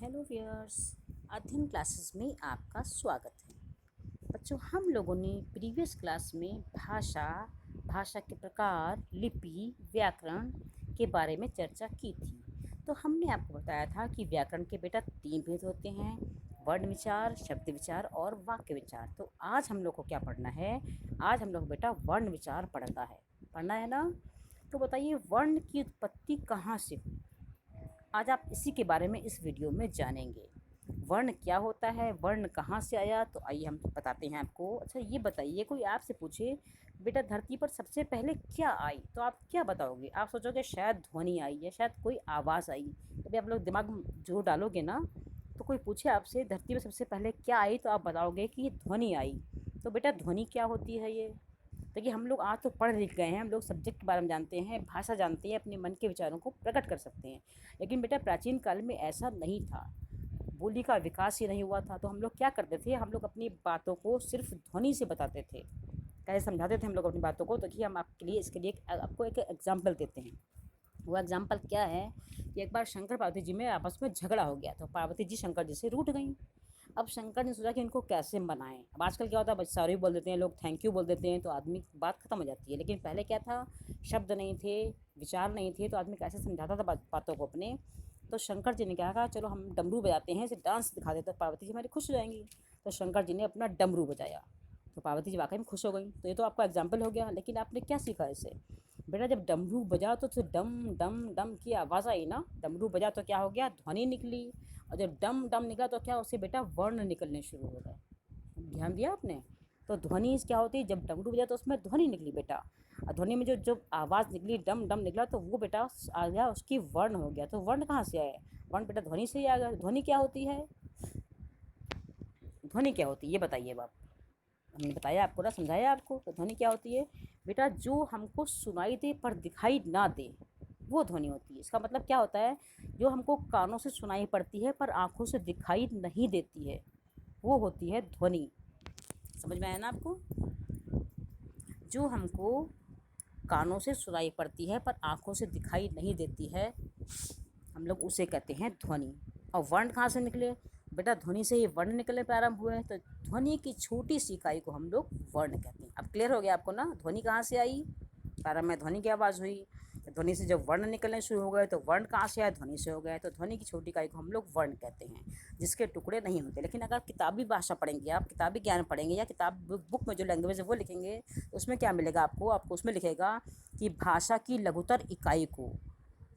Hello viewers, अध्ययन classes में आपका स्वागत है। बच्चों, हम लोगों ने प्रीवियस क्लास में भाषा के प्रकार, लिपि, व्याकरण के बारे में चर्चा की थी। तो हमने आपको बताया था कि व्याकरण के बेटा 3 भेद होते हैं: वर्ण विचार, शब्द विचार और वाक्य विचार। तो आज हम लोग को क्या पढ़ना है? आज हम लोग बेटा वर्ण विचार पढ़ना है ना। तो बताइए, वर्ण की उत्पत्ति कहाँ से हुई? आज आप इसी के बारे में इस वीडियो में जानेंगे। वर्ण क्या होता है, वर्ण कहाँ से आया, तो आइए हम बताते हैं आपको। अच्छा ये बताइए, कोई आपसे पूछे बेटा धरती पर सबसे पहले क्या आई, तो आप क्या बताओगे? आप सोचोगे शायद ध्वनि आई या शायद कोई आवाज़ आई। तभी आप लोग दिमाग में जो डालोगे ना, तो कोई पूछे आपसे धरती पर सबसे पहले क्या आई, तो आप बताओगे कि ध्वनि आई। तो बेटा ध्वनि क्या होती है ये? देखिए, हम लोग आज तो पढ़ लिख गए हैं, हम लोग सब्जेक्ट के बारे में जानते हैं, भाषा जानते हैं, अपने मन के विचारों को प्रकट कर सकते हैं। लेकिन बेटा प्राचीन काल में ऐसा नहीं था, बोली का विकास ही नहीं हुआ था। तो हम लोग क्या करते थे? हम लोग अपनी बातों को सिर्फ ध्वनि से बताते थे, कैसे समझाते थे हम लोग अपनी बातों को। तो देखिए, हम आपके लिए इसके लिए आपको एक एग्जाम्पल देते हैं। वो एग्जाम्पल क्या है कि एक बार शंकर पार्वती जी में आपस में झगड़ा हो गया, तो पार्वती जी शंकर जी से रूठ गई। अब शंकर ने सोचा कि इनको कैसे मनाएं। अब आजकल क्या होता है, सॉरी बोल देते हैं लोग, थैंक यू बोल देते हैं, तो आदमी की बात खत्म हो जाती है। लेकिन पहले क्या था, शब्द नहीं थे, विचार नहीं थे, तो आदमी कैसे समझाता था बातों को अपने। तो शंकर जी ने कहा, चलो हम डमरू बजाते हैं, इसे डांस दिखा देते, तो पार्वती जी हमारी खुश हो जाएंगी। तो शंकर जी ने अपना डमरू बजाया, तो पार्वती जी वाकई में खुश हो गई। तो ये तो आपका एग्जाम्पल हो गया। लेकिन आपने क्या सीखा इससे? बेटा जब डमरू बजा तो डम डम डम की आवाज़ आई ना, डमरू बजा तो क्या हो गया, ध्वनि निकली। और जब डम डम निकला तो क्या, उससे बेटा वर्ण निकलने शुरू हो गए। ध्यान दिया आपने? तो ध्वनि क्या होती है, जब डमरू बजा तो उसमें ध्वनि निकली बेटा। और ध्वनि में जो जो आवाज़ निकली, डम डम निकला, तो वो बेटा आ गया, उसकी वर्ण हो गया। तो वर्ण कहाँ से आया? वर्ण बेटा ध्वनि से ही आ गया। ध्वनि क्या होती है? ध्वनि क्या होती है ये बताइए बाप। हमने बताया आपको ना, समझाया आपको। तो ध्वनि क्या होती है बेटा? जो हमको सुनाई दे पर दिखाई ना दे, वो ध्वनि होती है। इसका मतलब क्या होता है? जो हमको कानों से सुनाई पड़ती है पर आँखों से दिखाई नहीं देती है, वो होती है ध्वनि। समझ में आया ना आपको? जो हमको कानों से सुनाई पड़ती है पर आँखों से दिखाई नहीं देती है, हम लोग उसे कहते हैं ध्वनि। और वर्ण कहाँ से निकले? बेटा ध्वनि से ही वर्ण निकलने प्रारंभ हुए हैं। तो ध्वनि की छोटी सी इकाई को हम लोग वर्ण कहते हैं। अब क्लियर हो गया आपको ना, ध्वनि कहाँ से आई? प्रारंभ में ध्वनि की आवाज़ हुई, ध्वनि से जब वर्ण निकलने शुरू हो गए तो वर्ण कहाँ से आए? ध्वनि से हो गए। तो ध्वनि की छोटी इकाई को हम लोग वर्ण कहते हैं, जिसके टुकड़े नहीं होते। लेकिन अगर किताबी भाषा पढ़ेंगे, आप किताबी ज्ञान पढ़ेंगे या किताब बुक में जो लैंग्वेज है वो लिखेंगे, तो उसमें क्या मिलेगा आपको उसमें लिखेगा कि भाषा की लघुतर इकाई को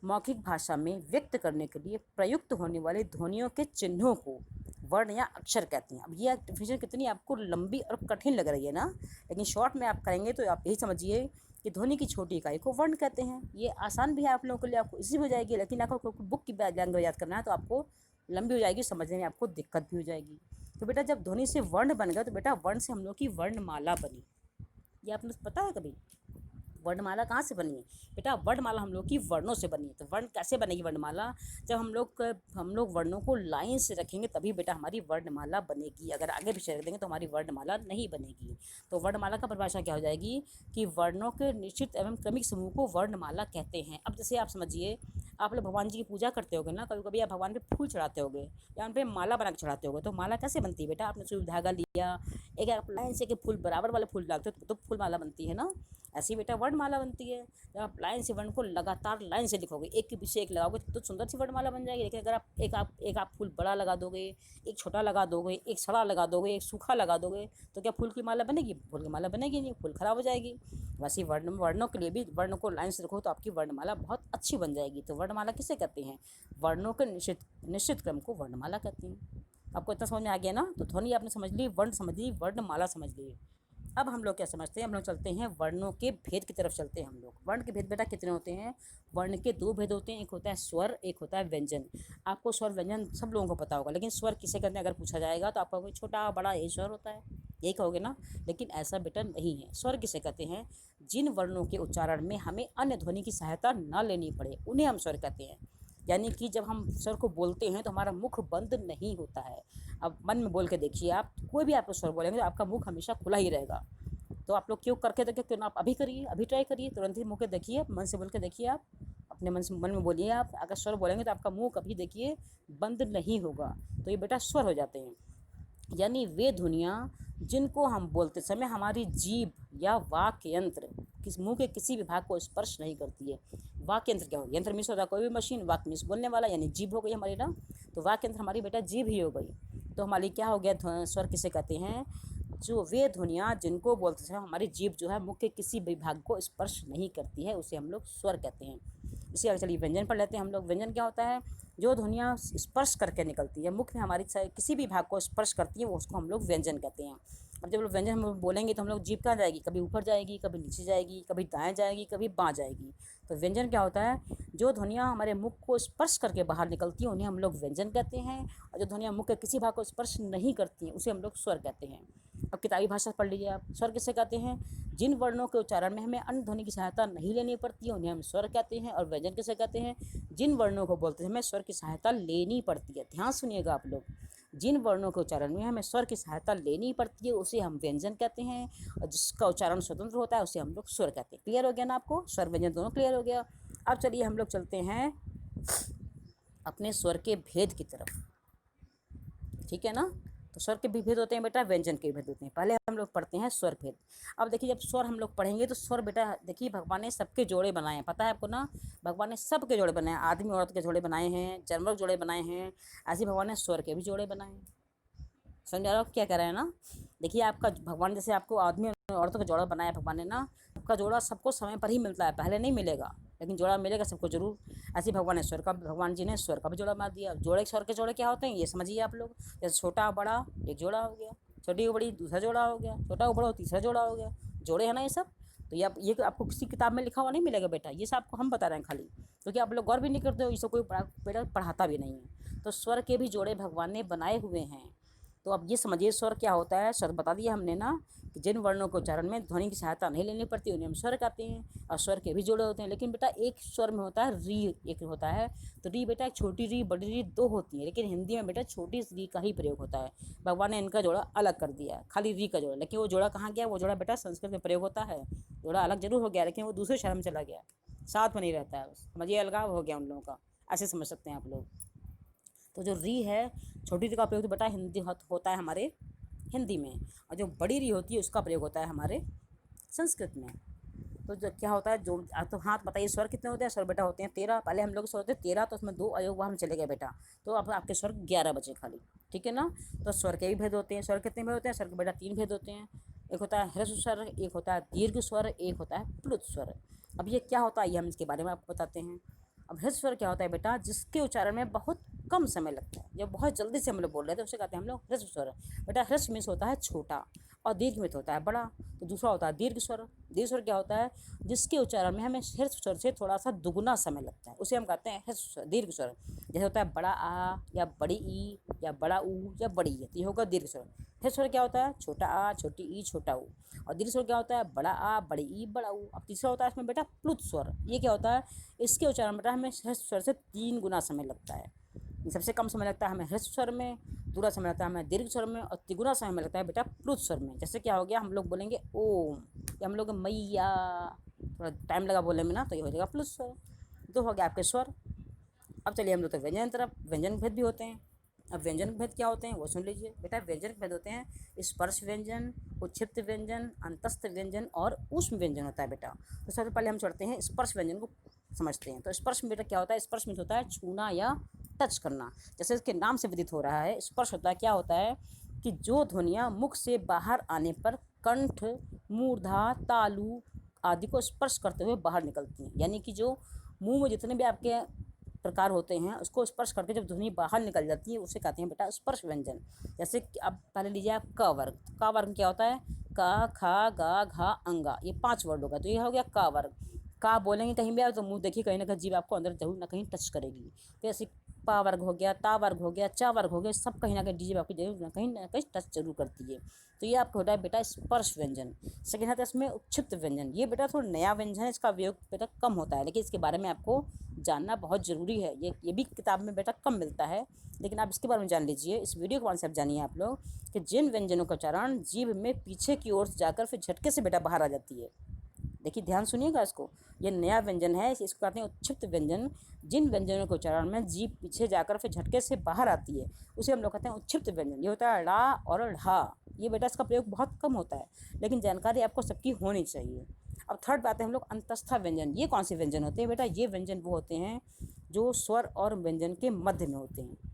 मौखिक भाषा में व्यक्त करने के लिए प्रयुक्त होने वाले ध्वनियों के चिन्हों को वर्ण या अक्षर कहते हैं। अब ये डिफिनेशन कितनी आपको लंबी और कठिन लग रही है ना, लेकिन शॉर्ट में आप करेंगे तो आप यही समझिए कि ध्वनि की छोटी इकाई को वर्ण कहते हैं। ये आसान भी है आप लोगों के लिए, आपको इजी हो जाएगी। लेकिन आपको बुक की लैंग्वेज याद करना है तो आपको लंबी हो जाएगी, समझने में आपको दिक्कत भी हो जाएगी। तो बेटा जब ध्वनि से वर्ण बन गया, तो बेटा वर्ण से हम लोग की वर्णमाला बनी। ये आपने पता है कभी? वर्णमाला कहाँ से बनी है? बेटा वर्णमाला हम लोग की वर्णों से बनी है। तो वर्ण कैसे बनेगी वर्णमाला? जब हम लोग वर्णों को लाइन से रखेंगे तभी बेटा हमारी वर्णमाला बनेगी। अगर आगे पीछे रख देंगे तो हमारी वर्णमाला नहीं बनेगी। तो वर्णमाला का परिभाषा क्या हो जाएगी कि वर्णों के निश्चित एवं क्रमिक समूह को वर्णमाला कहते हैं। अब जैसे आप समझिए, आप लोग भगवान जी की पूजा करते होगे ना, कभी कभी आप भगवान पे फूल चढ़ाते होगे या उन पर माला बना के चढ़ाते होगे। तो माला कैसे बनती है बेटा? आपने सुई धागा लिया, एक आप लाइन से के फूल बराबर वाले फूल डालते हो तो फूल माला बनती है ना। ऐसे ही बेटा वर्णमाला बनती है। जब आप लाइन से वर्ण को लगातार लाइन से लिखोगे, एक के पीछे एक लगाओगे तो सुंदर सी वर्णमाला बन जाएगी। लेकिन अगर आप फूल बड़ा लगा दोगे, एक छोटा लगा दोगे, एक सड़ा लगा दोगे, एक सूखा लगा दोगे, तो क्या फूल की माला बनेगी? फूल की माला बनेगी नहीं, फूल खराब हो जाएगी। वैसे ही वर्णों के लिए भी वर्ण को लाइन से रखो तो आपकी वर्णमाला बहुत अच्छी बन जाएगी। तो वर्णमाला किसे कहते हैं? वर्णों के निश्चित क्रम को वर्णमाला कहते हैं। आपको इतना समझ में आ गया ना? तो ध्वनि आपने समझ ली, वर्ण समझ ली, वर्णमाला समझ ली। अब हम लोग क्या समझते हैं? हम लोग चलते हैं वर्णों के भेद की तरफ चलते हैं हम लोग। वर्ण के भेद बेटा कितने होते हैं? वर्ण के 2 भेद होते हैं, एक होता है स्वर, एक होता है व्यंजन। आपको स्वर व्यंजन सब लोगों को पता होगा, लेकिन स्वर किसे कहते हैं अगर पूछा जाएगा तो आपका कोई छोटा बड़ा यही स्वर होता है, यही कहोगे ना। लेकिन ऐसा बेटा नहीं है। स्वर किसे कहते हैं? जिन वर्णों के उच्चारण में हमें अन्य ध्वनि की सहायता न लेनी पड़े, उन्हें हम स्वर कहते हैं। यानी कि जब हम स्वर को बोलते हैं तो हमारा मुख बंद नहीं होता है। अब मन में बोल के देखिए, आप कोई भी आप स्वर बोलेंगे तो आपका मुख हमेशा खुला ही रहेगा। तो आप लोग क्यों करके देखिए, क्यों ना आप अभी करिए, अभी ट्राई करिए, तुरंत ही मुँह के देखिए, मन से बोल के देखिए, आप अपने मन में बोलिए। आप अगर स्वर बोलेंगे तो आपका मुँह कभी देखिए बंद नहीं होगा। तो ये बेटा स्वर हो जाते हैं, यानी वे ध्वनियाँ जिनको हम बोलते समय हमारी जीभ या वाक्य यंत्र किस मुंह के किसी भी भाग को स्पर्श नहीं करती है। वाक्य यंत्र क्या हो, यंत्र मीन्स होता है कोई भी मशीन, वाक्य मीन्स बोलने वाला, यानी जीभ हो गई हमारी ना। तो वाक्य यंत्र हमारी बेटा जीभ ही हो गई। तो हमारी क्या हो गया, स्वर किसे कहते हैं, जो वे ध्वनियाँ जिनको बोलते समय हमारी जीभ जो है मुख के किसी भी भाग को स्पर्श नहीं करती है, उसे हम लोग स्वर कहते हैं। इसी आगे चलिए व्यंजन पढ़ लेते हैं हम लोग। व्यंजन क्या होता है, जो ध्वनियाँ स्पर्श करके निकलती है, मुख में हमारी किसी भी भाग को स्पर्श करती है, वो उसको हम लोग व्यंजन कहते हैं। अब जब लोग व्यंजन हम बोलेंगे तो हम लोग जीभ कहाँ जाएगी, कभी ऊपर जाएगी, कभी नीचे जाएगी, कभी दाएं जाएगी, कभी बाँ जाएगी। तो व्यंजन क्या होता है, जो ध्वनियाँ हमारे मुख को स्पर्श करके बाहर निकलती हैं उन्हें हम लोग व्यंजन कहते हैं, और जो ध्वनियाँ मुख के किसी भाग को स्पर्श नहीं करती हैं उसे हम लोग स्वर कहते हैं। अब किताबी भाषा पढ़ लीजिए आप। स्वर किसे कहते हैं, जिन वर्णों के उच्चारण में हमें अन्य ध्वनि की सहायता नहीं लेनी पड़ती है उन्हें हम स्वर कहते हैं। और व्यंजन किसे कहते हैं, जिन वर्णों को बोलते समय स्वर की सहायता लेनी पड़ती है। ध्यान सुनिएगा आप लोग, जिन वर्णों के उच्चारण में हमें स्वर की सहायता लेनी पड़ती है उसे हम व्यंजन कहते हैं, और जिसका उच्चारण स्वतंत्र होता है उसे हम लोग स्वर कहते हैं। क्लियर हो गया ना आपको, स्वर व्यंजन दोनों क्लियर हो गया। अब चलिए हम लोग चलते हैं अपने स्वर के भेद की तरफ, ठीक है ना। तो स्वर के भी भेद होते हैं बेटा, व्यंजन के भी भेद होते हैं। पहले हम लोग पढ़ते हैं स्वर भेद। अब देखिए जब स्वर हम लोग पढ़ेंगे तो स्वर बेटा देखिए भगवान ने सबके जोड़े बनाए हैं, पता है आपको ना, भगवान ने सबके जोड़े बनाए हैं, आदमी औरत के जोड़े बनाए हैं, जानवर जोड़े बनाए हैं, ऐसे भगवान ने स्वर के भी जोड़े बनाए हैं। समझ रहे हो क्या कह रहे हैं ना। देखिए आपका भगवान जैसे आपको आदमी और औरतों का जोड़ा बनाया भगवान ने ना, आपका जोड़ा सबको समय पर ही मिलता है, पहले नहीं मिलेगा, लेकिन जोड़ा मिलेगा सबको जरूर। ऐसे भगवान ने स्वर का, भगवान जी ने स्वर का भी जोड़ा बना दिया। जोड़े स्वर के जोड़े क्या होते हैं ये समझिए आप लोग, जैसे छोटा बड़ा एक जोड़ा हो गया, छोटी बड़ी दूसरा जोड़ा हो गया, छोटा बड़ा तीसरा जोड़ा हो गया, जोड़े है ना ये सब। तो ये आपको किसी किताब में लिखा हुआ नहीं मिलेगा बेटा, ये सब आपको हम बता रहे हैं खाली, क्योंकि आप लोग गौर भी नहीं करते हो, इसे कोई बेटा पढ़ाता भी नहीं है। तो स्वर के भी जोड़े भगवान ने बनाए हुए हैं। तो अब ये समझिए स्वर क्या होता है। स्वर बता दिया हमने ना कि जिन वर्णों के उच्चारण में ध्वनि की सहायता नहीं लेनी पड़ती उन्हें हम स्वर कहते हैं, और स्वर के भी जोड़े होते हैं। लेकिन बेटा एक स्वर में होता है री, एक होता है, तो री बेटा छोटी री बड़ी री दो होती है, लेकिन हिंदी में बेटा छोटी री का ही प्रयोग होता है। भगवान ने इनका जोड़ा अलग कर दिया, खाली री का जोड़ा। लेकिन वो जोड़ा कहाँ गया, वो जोड़ा बेटा संस्कृत में प्रयोग होता है, जोड़ा अलग जरूर हो गया, लेकिन वो दूसरे शहर में चला गया, साथ में नहीं रहता है, समझिए अलगाव हो गया उन लोगों का, ऐसे समझ सकते हैं आप लोग। तो जो री है, छोटी री का प्रयोग तो बेटा हिंदी होता है हमारे हिंदी में, और जो बड़ी री होती है उसका प्रयोग होता है हमारे संस्कृत में। तो जो क्या होता है, जो तो हाँ बताइए स्वर कितने होते हैं। स्वर बेटा होते हैं 13, पहले हम लोग स्वर होते हैं 13, तो उसमें 2 अयोग हम चले गए बेटा, तो अब आपके स्वर 11 बचे खाली, ठीक है ना। तो स्वर के भी भेद होते हैं। स्वर कितने भेद होते हैं, स्वर के बेटा 3 भेद होते हैं। एक होता है ह्रस्व स्वर, एक होता है दीर्घ स्वर, एक होता है प्लुत स्वर। अब ये क्या होता है ये हम इसके बारे में आपको बताते हैं। अब ह्रस्व स्वर क्या होता है बेटा, जिसके उच्चारण में बहुत कम समय लगता है, जब बहुत जल्दी से हम लोग बोल रहे थे उसे कहते हैं हम लोग ह्रस्व स्वर। बेटा ह्रस्व मीन्स होता है छोटा, और दीर्घ में होता है बड़ा। तो दूसरा होता है दीर्घ स्वर। दीर्घ स्वर क्या होता है, जिसके उच्चारण में हमें ह्रस्व स्वर से थोड़ा सा दुगुना समय लगता है, उसे हम कहते हैं ह्रस्व स्वर, दीर्घ स्वर। जैसे होता है बड़ा आ, या बड़ी ई, या बड़ा ऊ, या बड़ी ई, तो ये होगा दीर्घ स्वर। ह्रस्व स्वर क्या होता है, छोटा आ, छोटी ई, छोटा ऊ। और दीर्घ स्वर क्या होता है, बड़ा आ, बड़ी ई, बड़ा ऊ। अब तीसरा होता है इसमें बेटा प्लुत स्वर। ये क्या होता है, इसके उच्चारण बेटा हमें ह्रस्व स्वर से 3 गुना समय लगता है। सबसे कम समय लगता है हमें ह्रस्व स्वर में, दूसरा समय लगता है हमें दीर्घ स्वर में, और तिगुना समय में लगता है बेटा प्लुत स्वर में। जैसे क्या हो गया, हम लोग बोलेंगे ओम, या हम लोग मैया, थोड़ा टाइम लगा बोलने में ना, तो ये हो जाएगा प्लुत स्वर। तो हो गया आपके स्वर। अब चलिए हम लोग तो व्यंजन तरफ, व्यंजन भेद भी होते हैं। अब व्यंजन भेद क्या होते हैं वो सुन लीजिए बेटा। व्यंजन भेद होते हैं स्पर्श व्यंजन, उच्छिष्ट व्यंजन, अंतस्थ व्यंजन और ऊष्म व्यंजन होता है बेटा। तो सबसे पहले हम चढ़ते हैं स्पर्श व्यंजन को समझते हैं। तो स्पर्श में बेटा क्या होता है, स्पर्श में होता है छूना या टच करना। जैसे इसके नाम से विदित हो रहा है, स्पर्श होता है, क्या होता है कि जो ध्वनियाँ मुख से बाहर आने पर कंठ, मूर्धा, तालु आदि को स्पर्श करते हुए बाहर निकलती हैं। यानी कि जो मुंह में जितने भी आपके प्रकार होते हैं उसको स्पर्श करके जब ध्वनि बाहर निकल जाती है उसे कहते हैं बेटा स्पर्श व्यंजन। जैसे अब पहले लीजिए आप क वर्ग। क वर्ग क्या होता है, क, ख, ग, घ, अंगा, ये 5 वर्ड होगा। तो ये हो गया क वर्ग। का बोलेंगे कहीं भी आप तो मुंह देखिए कहीं ना कहीं जीभ आपको अंदर जरूर ना कहीं टच करेगी। तो ऐसे पा वर्ग हो गया, ता वर्ग हो गया, चा वर्ग हो गया, सब कहीं ना कहीं डीजे आपको जरूर कहीं ना कहीं टच जरूर करती है। तो ये आपको होता है बेटा स्पर्श व्यंजन। सेकेंड आता है इसमें उपक्षिप्त व्यंजन। ये बेटा थोड़ा नया व्यंजन है, इसका उपयोग बेटा कम होता है, लेकिन इसके बारे में आपको जानना बहुत ज़रूरी है। ये भी किताब में बेटा कम मिलता है, लेकिन आप इसके बारे में जान लीजिए। इस वीडियो के बारे से आप जानिए आप लोग कि जिन व्यंजनों का उच्चारण जीभ में पीछे की ओर जाकर फिर झटके से बेटा बाहर आ जाती है। देखिए ध्यान सुनिएगा इसको, ये नया व्यंजन है, इसको कहते हैं उत्क्षिप्त व्यंजन। जिन व्यंजनों के उच्चारण में जीभ पीछे जाकर फिर झटके से बाहर आती है उसे हम लोग कहते हैं उत्क्षिप्त व्यंजन। ये होता है ड़ा और ढा। ये बेटा इसका प्रयोग बहुत कम होता है, लेकिन जानकारी आपको सबकी होनी चाहिए। अब थर्ड बात है हम लोग अंतस्था व्यंजन। ये कौन से व्यंजन होते हैं बेटा? ये व्यंजन वो होते हैं जो स्वर और व्यंजन के मध्य में होते हैं।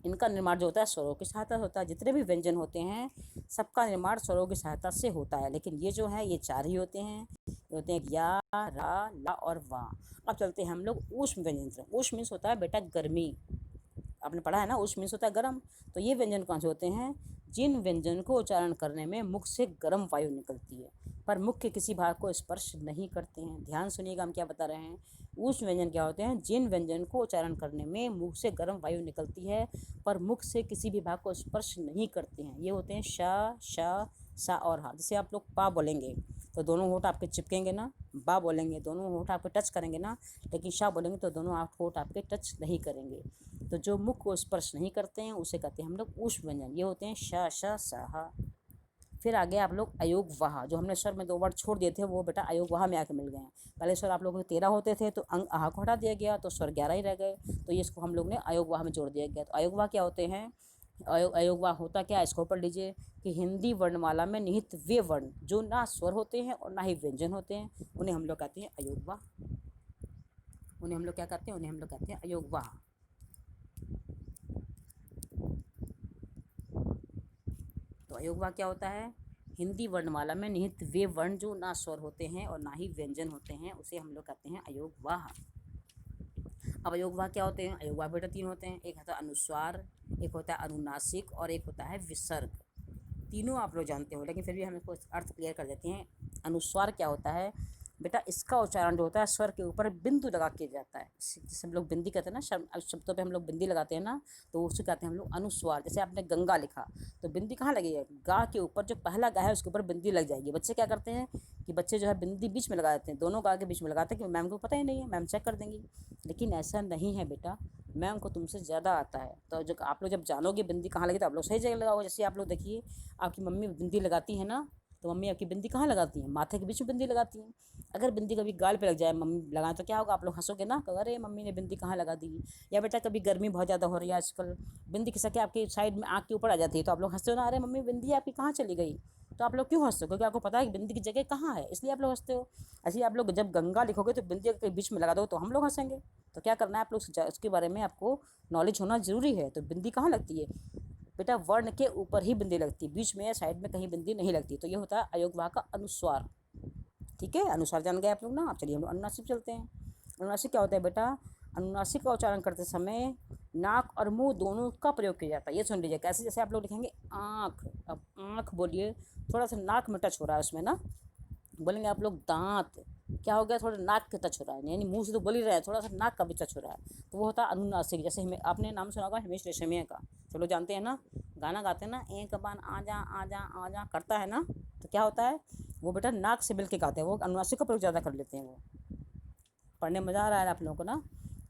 इनका निर्माण जो होता है स्वरों की सहायता से होता है। जितने भी व्यंजन होते हैं सबका निर्माण स्वरों की सहायता से होता है, लेकिन ये जो है ये चार ही होते हैं। ये होते हैं या, रा, ला और वा। अब चलते हैं हम लोग ऊष्म व्यंजन। ऊष्म मीन्स होता है बेटा गर्मी, आपने पढ़ा है ना, ऊष्म मीन्स होता है गर्म। तो ये व्यंजन कौन से होते हैं? जिन व्यंजन को उच्चारण करने में मुख से गर्म वायु निकलती है पर मुख के किसी भाग को स्पर्श नहीं करते हैं। ध्यान सुनिएगा हम क्या बता रहे हैं। ऊष्म व्यंजन क्या होते हैं? जिन व्यंजन को उच्चारण करने में मुख से गर्म वायु निकलती है पर मुख से किसी भी भाग को स्पर्श नहीं करते हैं। ये होते हैं शा, शा, सा और हा। जैसे आप लोग पा बोलेंगे तो दोनों होंठ आपके चिपकेंगे ना, बा बोलेंगे दोनों होंठ आपके टच करेंगे ना, लेकिन शा बोलेंगे तो दोनों होंठ आपके टच नहीं करेंगे। तो जो मुख को स्पर्श नहीं करते हैं उसे कहते हैं हम लोग ऊष्म व्यंजन। ये होते हैं शा, शा, सा, हा। फिर आगे आप लोग अयोग वाह। जो हमने स्वर में 2 वर्ड छोड़ दिए थे वो बेटा अयोग वाह में आके मिल गए हैं। पहले स्वर आप लोगों के 13 होते थे तो अंग आह को हटा दिया गया तो स्वर 11 ही रह गए, तो ये इसको हम लोग ने अयोग वाह में जोड़ दिया गया। तो अयोग वाह क्या होते हैं? अयोग वाह होता क्या है इसको पढ़ लीजिए कि हिंदी वर्णमाला में निहित वे वर्ण जो ना स्वर होते हैं और ना ही व्यंजन होते हैं उन्हें हम लोग कहते हैं अयोग वाह। उन्हें हम लोग क्या कहते हैं? उन्हें हम लोग कहते हैं अयोग वाह। तो अयोग वाह क्या होता है? हिंदी वर्णमाला में निहित वे वर्ण जो ना स्वर होते हैं और ना ही व्यंजन होते हैं उसे हम लोग कहते हैं अयोग वाह। अब अयोग वाह क्या होते हैं? अयोग वाह बेटा 3 होते हैं। एक होता है अनुस्वार, एक होता है अनुनासिक और एक होता है विसर्ग। तीनों आप लोग जानते हो, लेकिन फिर भी हम इसको अर्थ क्लियर कर देते हैं। अनुस्वार क्या होता है बेटा? इसका उच्चारण जो होता है स्वर के ऊपर बिंदु लगा के जाता है, जैसे हम लोग बिंदी कहते हैं ना, शब्दों पे हम लोग बिंदी लगाते हैं ना, तो उसे कहते हैं हम लोग अनुस्वार। जैसे आपने गंगा लिखा तो बिंदी कहाँ लगेगी? गा के ऊपर, जो पहला गा है उसके ऊपर बिंदी लग जाएगी। बच्चे क्या करते हैं कि बच्चे जो है बिंदी बीच में लगा देते हैं, दोनों गा के बीच में लगाते हैं कि मैम को पता ही नहीं है, मैम चेक कर देंगी। लेकिन ऐसा नहीं है बेटा, मैम को तुमसे ज़्यादा आता है। तो जब आप लोग जब जानोगे बिंदी कहाँ लगी तो आप लोग सही जगह लगाओगे। जैसे आप लोग देखिए आपकी मम्मी बिंदी लगाती है ना, तो मम्मी आपकी बिंदी कहाँ लगाती हैं? माथे के बीच में बिंदी लगाती हैं। अगर बिंदी कभी गाल पे लग जाए मम्मी लगाएं तो क्या होगा? आप लोग हंसोगे ना, कहोगे अरे मम्मी ने बिंदी कहाँ लगा दी। या बेटा कभी गर्मी बहुत ज़्यादा हो रही है आजकल, बिंदी खिसक के आपकी साइड में आँख के ऊपर आ जाती है तो आप लोग हंसते हो ना, अरे मम्मी बिंदी आपकी कहाँ चली गई। तो आप लोग क्यों हंसते हो? क्योंकि आपको पता है कि बिंदी की जगह कहाँ है, इसलिए आप लोग हंसते हो। ऐसे ही आप लोग जब गंगा लिखोगे तो बिंदी के बीच में लगा दो तो हम लोग हंसेंगे। तो क्या करना है आप लोग उसके बारे में आपको नॉलेज होना ज़रूरी है। तो बिंदी कहाँ लगती है बेटा? वर्ण के ऊपर ही बिंदी लगती है, बीच में या साइड में कहीं बिंदी नहीं लगती। तो ये होता है अयोग वाह का अनुस्वार। ठीक है, अनुस्वार जान गए आप लोग ना। अब चलिए हम लोग अनुनासिक चलते हैं। अनुनासिक क्या होता है बेटा? अनुनासिक का उच्चारण करते समय नाक और मुंह दोनों का प्रयोग किया जाता है। ये सुन लीजिए कैसे, जैसे आप लोग लिखेंगे आँख, अब आँख बोलिए थोड़ा सा नाक में टच हो रहा है उसमें ना। बोलेंगे आप लोग दांत, क्या हो गया? थोड़ा नाक के टच हो रहा है, यानी मुंह से तो बोल ही रहे हैं, थोड़ा सा नाक का भी टच हो रहा है, तो वो होता है अनुनासिक। जैसे हमें आपने नाम सुना होगा हिमेश रेशमिया का, चलो जानते हैं ना, गाना गाते हैं ना, एक बार आजा आजा आजा करता है ना, तो क्या होता है वो बेटा नाक से मिल के गाते हैं, वो अनुनासिक का प्रयोग ज़्यादा कर लेते हैं। वो पढ़ने में मज़ा आ रहा है आप लोगों को ना।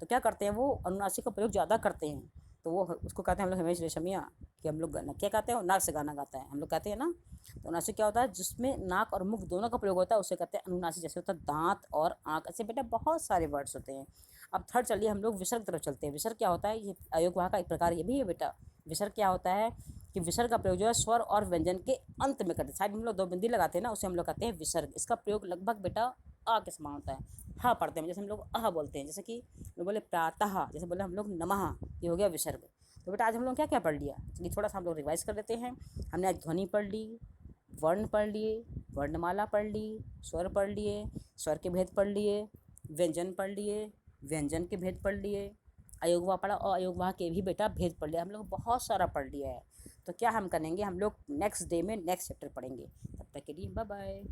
तो क्या करते हैं वो अनुनासिक का प्रयोग ज़्यादा करते हैं, तो वो उसको कहते हैं हम लोग हिमेश रेशमिया कि हम लोग गाना क्या कहते हैं, नाक से गाना गाता है हम लोग कहते हैं ना। तो अनुनासिक क्या होता है? जिसमें नाक और मुख दोनों का प्रयोग होता है उसे कहते हैं अनुनासिक। जैसे होता है दांत और आँख, ऐसे बेटा बहुत सारे वर्ड्स होते हैं। अब थर्ड चलिए हम लोग विसर्ग तरफ चलते हैं। विसर्ग क्या होता है? ये अयोग वाह का एक प्रकार ये भी है बेटा। विसर्ग क्या होता है कि विसर्ग का प्रयोग जो है स्वर और व्यंजन के अंत में करते हैं, साइड में हम लोग 2 बिंदी लगाते हैं ना, उसे हम लोग कहते हैं विसर्ग। इसका प्रयोग लगभग बेटा आ के समान होता है। हाँ पढ़ते हैं जैसे हम लोग आह बोलते हैं, जैसे कि बोले प्रातः, जैसे बोले हम लोग नमः, ये हो गया विसर्ग। तो बेटा आज हम लोग क्या क्या पढ़ लिया, चलिए थोड़ा सा हम लोग रिवाइज कर लेते हैं। हमने आज ध्वनि पढ़ ली, वर्ण पढ़ लिए, वर्णमाला पढ़ ली, स्वर पढ़ लिए, स्वर के भेद पढ़ लिए, व्यंजन पढ़ लिए, व्यंजन के भेद पढ़ लिए, अयोग वाह पढ़ा और अयोग वाह के भी बेटा भेद पढ़ लिया। हम लोग बहुत सारा पढ़ लिया है। तो क्या हम करेंगे, हम लोग नेक्स्ट डे में नेक्स्ट चैप्टर पढ़ेंगे। तब तक के लिए बाय बाय।